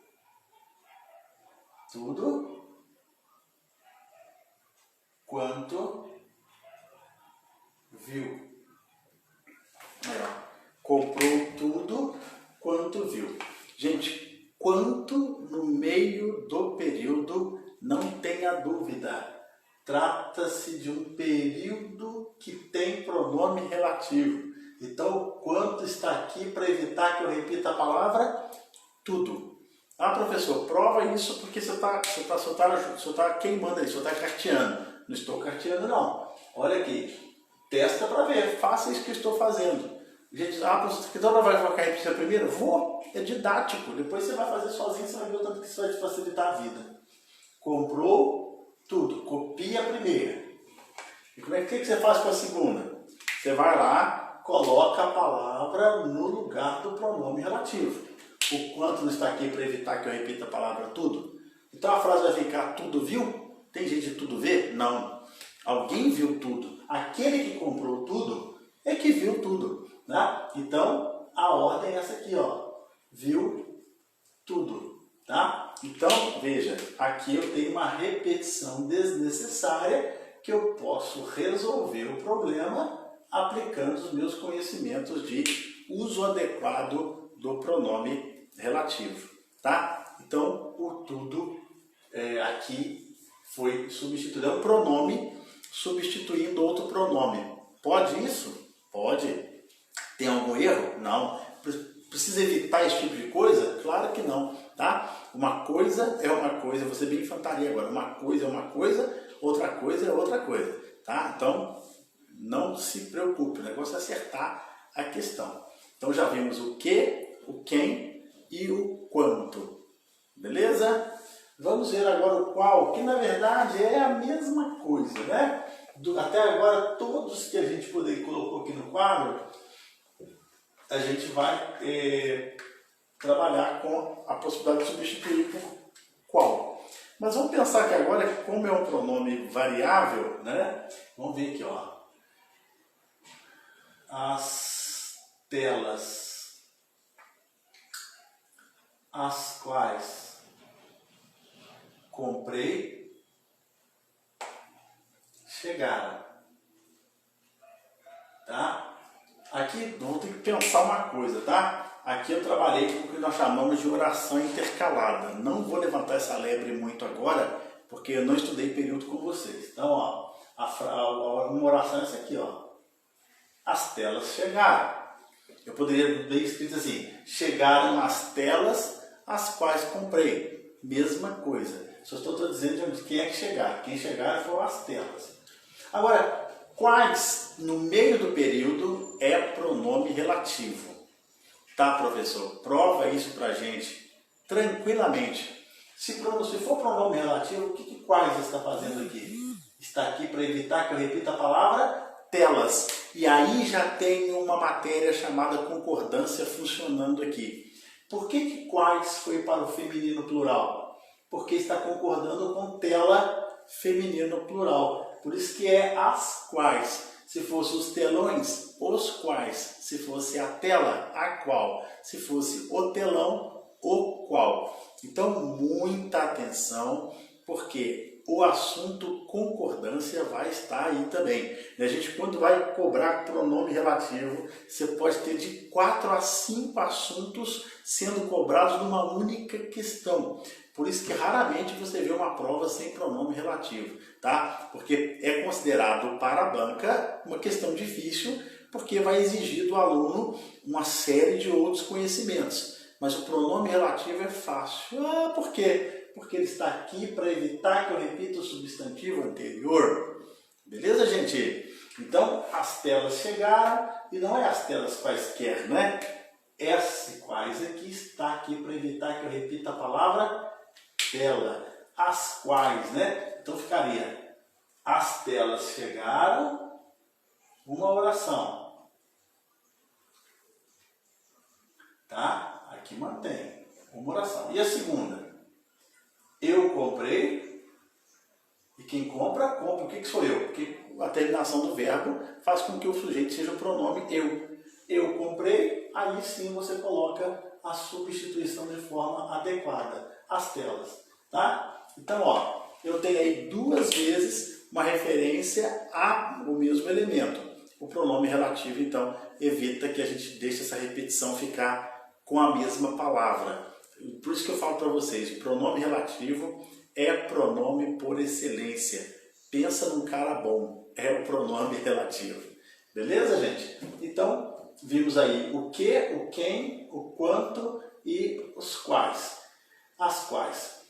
tudo quanto viu. Aí, ó. Comprou tudo quanto viu. Gente, quanto no meio do período, não tenha dúvida. Trata-se de um período que tem pronome relativo. Então, o quanto está aqui para evitar que eu repita a palavra tudo. Ah, professor, prova isso porque você está queimando aí, você está carteando. Não estou carteando, não. Olha aqui, testa para ver, faça isso que eu estou fazendo. Gente, professor, que toda vai colocar repetição primeiro? Vou, é didático. Depois você vai fazer sozinho, você vai ver o tanto que isso vai te facilitar a vida. Comprou tudo, copia a primeira. E como é que você faz com a segunda? Você vai lá, coloca a palavra no lugar do pronome relativo. O quanto não está aqui para evitar que eu repita a palavra tudo. Então a frase vai ficar tudo viu? Tem gente de tudo ver? Não. Alguém viu tudo. Aquele que comprou tudo é que viu tudo, né? Então a ordem é essa aqui, ó. Viu tudo, tá? Então veja, aqui eu tenho uma repetição desnecessária que eu posso resolver o problema aplicando os meus conhecimentos de uso adequado do pronome relativo, tá? Então, o tudo aqui foi substituído. É um pronome substituindo outro pronome. Pode isso? Pode. Tem algum erro? Não. Precisa evitar esse tipo de coisa? Claro que não, tá? Uma coisa é uma coisa, você bem infantaria agora. Uma coisa é uma coisa, outra coisa é outra coisa, tá? Então, não se preocupe, o negócio é acertar a questão. Então, já vimos o que, o quem e o quanto, beleza? Vamos ver agora o qual, que na verdade é a mesma coisa, né? até agora, todos que a gente colocou aqui no quadro, a gente vai trabalhar com a possibilidade de substituir por qual. Mas vamos pensar que agora, como é um pronome variável, né? Vamos ver aqui, ó. As telas, as quais comprei, chegaram. Tá? Aqui vamos ter que pensar uma coisa, tá? Aqui eu trabalhei com o que nós chamamos de oração intercalada. Não vou levantar essa lebre muito agora, porque eu não estudei período com vocês. Então, ó, uma oração é essa aqui, ó. As telas chegaram. Eu poderia ver escrito assim: chegaram as telas as quais comprei. Mesma coisa. Só estou dizendo de quem é que chegaram. Quem chegaram foram as telas. Agora, quais no meio do período é pronome relativo? Tá, professor? Prova isso pra gente tranquilamente. Se for pronome relativo, o que quais está fazendo aqui? Está aqui para evitar que eu repita a palavra telas. E aí já tem uma matéria chamada concordância funcionando aqui. Por que quais foi para o feminino plural? Porque está concordando com tela feminino plural. Por isso que é as quais. Se fosse os telões, os quais. Se fosse a tela, a qual. Se fosse o telão, o qual. Então, muita atenção, porque o assunto concordância vai estar aí também. A gente, quando vai cobrar pronome relativo, você pode ter de 4 a 5 assuntos sendo cobrados numa única questão. Por isso que raramente você vê uma prova sem pronome relativo, tá? Porque é considerado para a banca uma questão difícil, porque vai exigir do aluno uma série de outros conhecimentos. Mas o pronome relativo é fácil. Ah, por quê? Porque ele está aqui para evitar que eu repita o substantivo anterior. Beleza, gente? Então, as telas chegaram, e não é as telas quaisquer, né? Esse quais aqui está aqui para evitar que eu repita a palavra tela. As quais, né? Então ficaria: as telas chegaram, uma oração. Tá? Aqui mantém. Uma oração. E a segunda? Eu comprei. E quem compra, compra. O que sou eu? Porque a terminação do verbo faz com que o sujeito seja o pronome eu. Eu comprei, aí sim você coloca a substituição de forma adequada. As telas. Tá? Então, ó, eu tenho aí 2 vezes uma referência ao mesmo elemento. O pronome relativo, então, evita que a gente deixe essa repetição ficar com a mesma palavra. Por isso que eu falo para vocês, o pronome relativo é pronome por excelência. Pensa num cara bom, é o pronome relativo. Beleza, gente? Então, vimos aí o que, o quem, o quanto e os quais. As quais.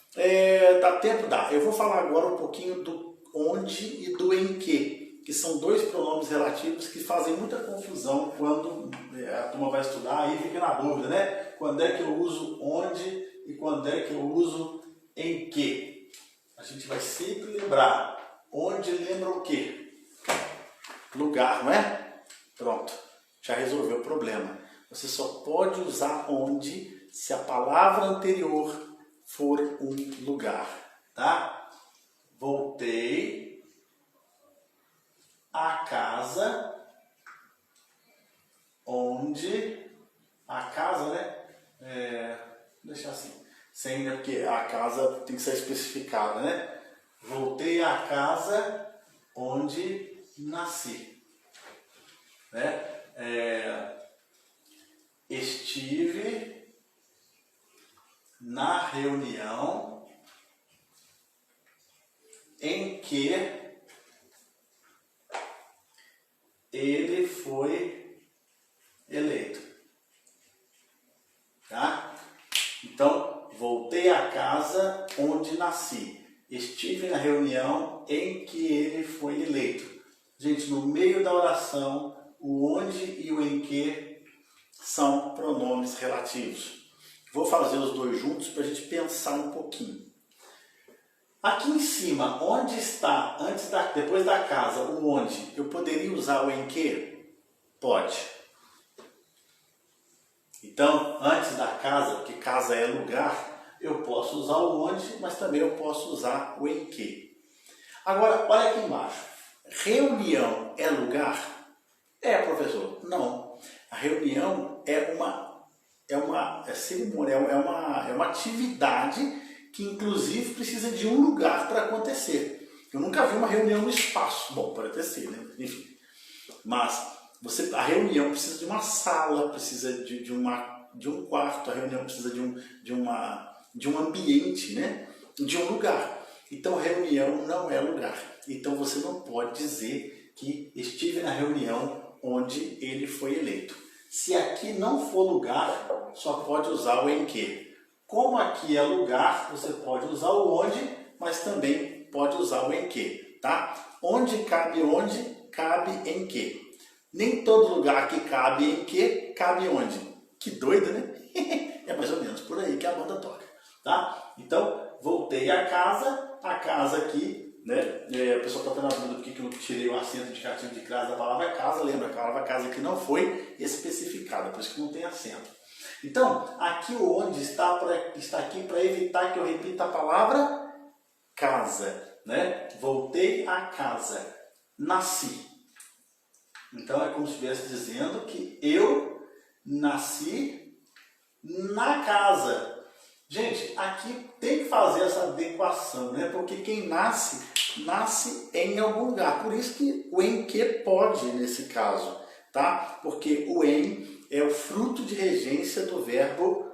Dá tempo? Dá. Eu vou falar agora um pouquinho do onde e do em que são 2 pronomes relativos que fazem muita confusão quando a turma vai estudar, aí fica na dúvida, né? Quando é que eu uso onde e quando é que eu uso em que? A gente vai sempre lembrar. Onde lembra o quê? Lugar, não é? Pronto. Já resolveu o problema. Você só pode usar onde se a palavra anterior for um lugar, tá? Voltei à casa onde a casa, né? Deixar assim, sem, né? Porque a casa tem que ser especificada, né? Voltei à casa onde nasci, né? Estive na reunião em que ele foi eleito. Tá? Então, voltei à casa onde nasci. Estive na reunião em que ele foi eleito. Gente, no meio da oração, o onde e o em que são pronomes relativos. Vou fazer os 2 juntos para a gente pensar um pouquinho. Aqui em cima, onde está, depois da casa, o onde, eu poderia usar o em que? Pode. Então, antes da casa, porque casa é lugar, eu posso usar o onde, mas também eu posso usar o em que. Agora, olha aqui embaixo. Reunião é lugar? É, professor. Não. A reunião é uma cerimônia, é uma atividade que inclusive precisa de um lugar para acontecer. Eu nunca vi uma reunião no espaço. Bom, pode até ser, né? Enfim. Mas a reunião precisa de uma sala, precisa de um quarto, a reunião precisa de um ambiente, né? De um lugar. Então, reunião não é lugar. Então, você não pode dizer que estive na reunião onde ele foi eleito. Se aqui não for lugar, só pode usar o em que. Como aqui é lugar, você pode usar o onde, mas também pode usar o em que, tá? Onde, cabe em que. Nem todo lugar que cabe em que, cabe onde. Que doido, né? É mais ou menos por aí que a banda toca, tá? Então, voltei à casa aqui, né? A pessoa está tendo a dúvida porque eu tirei o acento indicativo de casa da palavra casa. Lembra, a palavra casa aqui não foi especificada, por isso que não tem acento. Então, aqui o onde está aqui para evitar que eu repita a palavra casa, né? Voltei à casa, nasci. Então, é como se estivesse dizendo que eu nasci na casa. Gente, aqui tem que fazer essa adequação, né? Porque quem nasce em algum lugar. Por isso que o em que pode nesse caso, tá? Porque o em é o fruto de regência do verbo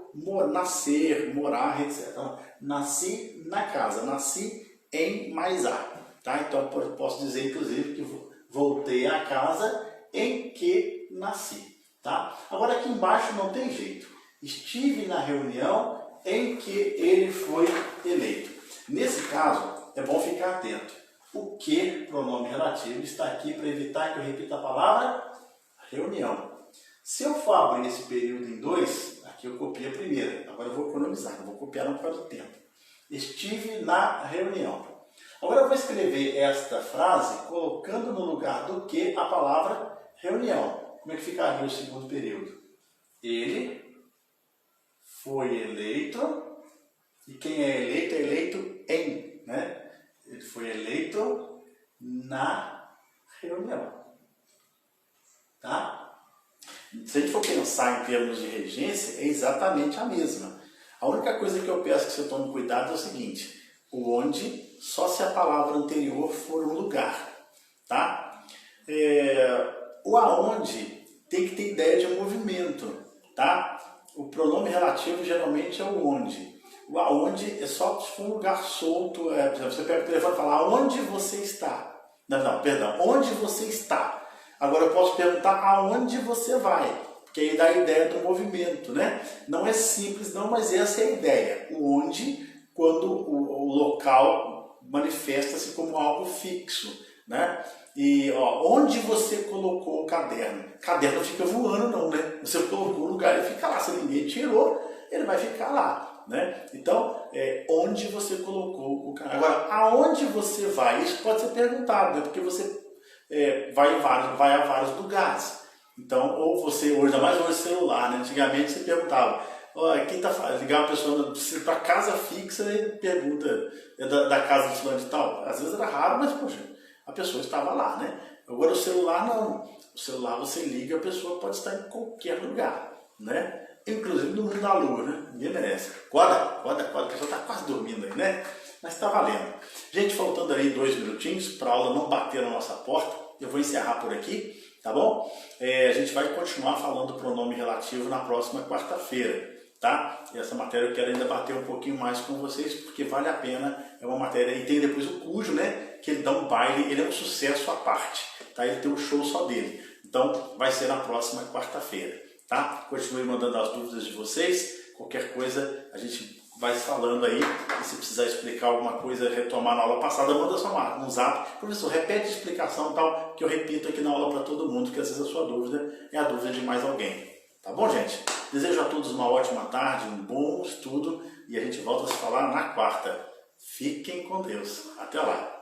nascer, morar, etc. Então, nasci na casa, nasci em mais a, tá? Então, eu posso dizer, inclusive, que voltei à casa em que nasci, tá? Agora, aqui embaixo não tem jeito. Estive na reunião em que ele foi eleito. Nesse caso, é bom ficar atento. O que, pronome relativo, está aqui para evitar que eu repita a palavra reunião. Se eu for abrir esse período em dois, aqui eu copio a primeira. Agora eu vou economizar, não vou copiar não por causa do tempo. Estive na reunião. Agora eu vou escrever esta frase colocando no lugar do que a palavra reunião. Como é que ficaria o segundo período? Ele foi eleito, e quem é eleito em, né? Ele foi eleito na reunião. Tá? Se a gente for pensar em termos de regência, é exatamente a mesma. A única coisa que eu peço que você tome cuidado é o seguinte: o onde, só se a palavra anterior for um lugar. Tá? O aonde tem que ter ideia de movimento. Tá? O pronome relativo geralmente é o onde. O aonde é só se for um lugar solto. Por exemplo, você pega o telefone e fala: onde você está? Perdão, onde você está? Agora eu posso perguntar aonde você vai, porque aí dá a ideia do movimento, né? Não é simples não, mas essa é a ideia. O onde, quando o local manifesta-se como algo fixo, né? E onde você colocou o caderno? O caderno não fica voando não, né? Você colocou no lugar, ele fica lá. Se ninguém tirou, ele vai ficar lá, né? Então, onde você colocou o caderno. Agora, aonde você vai? Isso pode ser perguntado, né? Porque você vai a vários lugares. Então, ou você, ainda mais hoje celular, né? Antigamente você perguntava, quem tá ligar uma pessoa para casa fixa e pergunta da casa de fulano de tal. Às vezes era raro, mas poxa, a pessoa estava lá, né? Agora o celular não. O celular você liga, a pessoa pode estar em qualquer lugar, né? Inclusive no mundo da lua, né? Ninguém merece. Acorda, a pessoa está quase dormindo aí, né? Mas está valendo. Gente, faltando aí 2 minutinhos para a aula não bater na nossa porta, eu vou encerrar por aqui, tá bom? A gente vai continuar falando do pronome relativo na próxima quarta-feira, tá? E essa matéria eu quero ainda bater um pouquinho mais com vocês, porque vale a pena, é uma matéria, e tem depois o cujo, né? Que ele dá um baile, ele é um sucesso à parte, tá? Ele tem um show só dele. Então, vai ser na próxima quarta-feira, tá? Continue mandando as dúvidas de vocês, qualquer coisa a gente vai falando aí, e se precisar explicar alguma coisa, retomar na aula passada, manda só um zap. Professor, repete a explicação tal, que eu repito aqui na aula para todo mundo, que às vezes a sua dúvida é a dúvida de mais alguém. Tá bom, gente? Desejo a todos uma ótima tarde, um bom estudo, e a gente volta a se falar na quarta. Fiquem com Deus. Até lá.